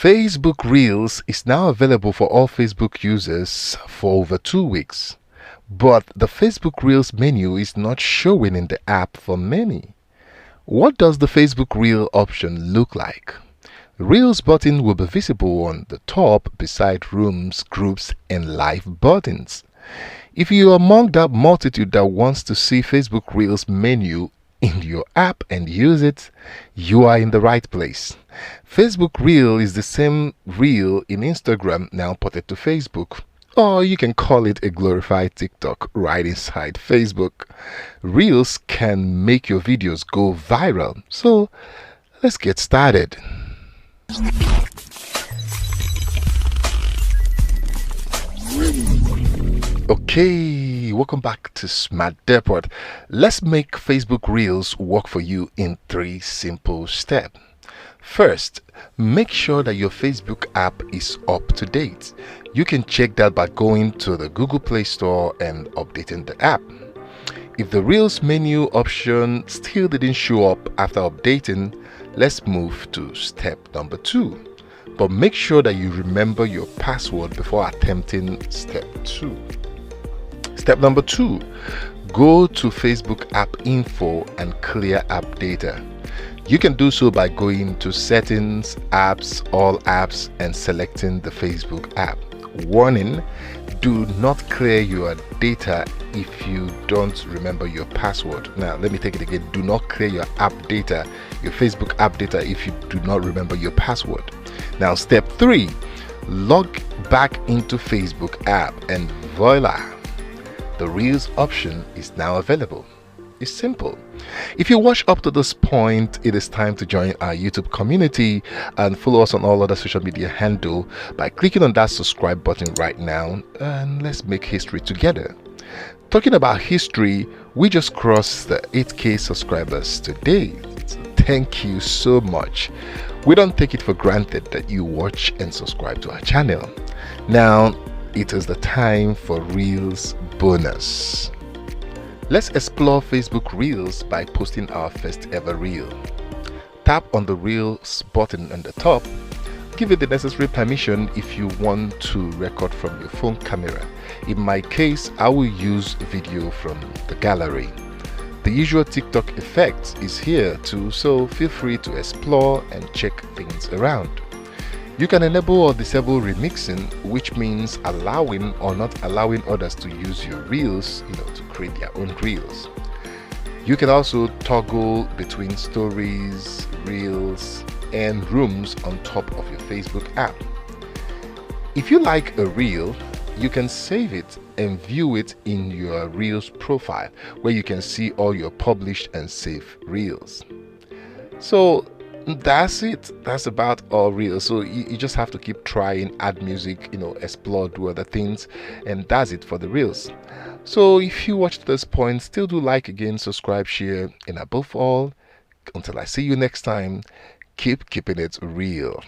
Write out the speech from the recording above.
Facebook Reels is now available for all Facebook users for over 2 weeks, but the Facebook Reels menu is not showing in the app for many. What does the Facebook Reel option look like? Reels button will be visible on the top beside rooms, groups, and live buttons. If you are among that multitude that wants to see Facebook Reels menu in your app and use it, you are in the right place. Facebook Reel is the same reel in Instagram now ported to Facebook. Or you can call it a glorified TikTok right inside Facebook. Reels can make your videos go viral. So let's get started. Okay, welcome back to Smart Depot. Let's make Facebook Reels work for you in 3 simple steps. First, make sure that your Facebook app is up to date. You can check that by going to the Google Play Store and updating the app. If the Reels menu option still didn't show up after updating, let's move to step number 2. But make sure that you remember your password before attempting step 2. Step number 2, go to Facebook app info and clear app data. You can do so by going to settings, apps, all apps, and selecting the Facebook app. Warning, do not clear your data if you don't remember your password. Now let me take it again. Do not clear your app data, your Facebook app data, if you do not remember your password. Now step 3, log back into Facebook app and voila, the Reels option is now available. It's simple. If you watch up to this point, it is time to join our YouTube community and follow us on all other social media handles by clicking on that subscribe button right now, and let's make history together. Talking about history, we just crossed the 8K subscribers today. So thank you so much. We don't take it for granted that you watch and subscribe to our channel. Now it is the time for Reels bonus. Let's explore Facebook Reels by posting our first ever reel. Tap on the Reels button on the top. Give it the necessary permission if you want to record from your phone camera. In my case, I will use video from the gallery. The usual TikTok effect is here too, so feel free to explore and check things around. You can enable or disable remixing, which means allowing or not allowing others to use your reels, to create their own reels. You can also toggle between stories, reels, and rooms on top of your Facebook app. If you like a reel, you can save it and view it in your Reels profile, where you can see all your published and saved reels. So that's it. That's about all Reels. So you just have to keep trying, add music, explore, do other things, and that's it for the Reels. So if you watched this point, still do like again, subscribe, share, and above all, until I see you next time, keep keeping it real.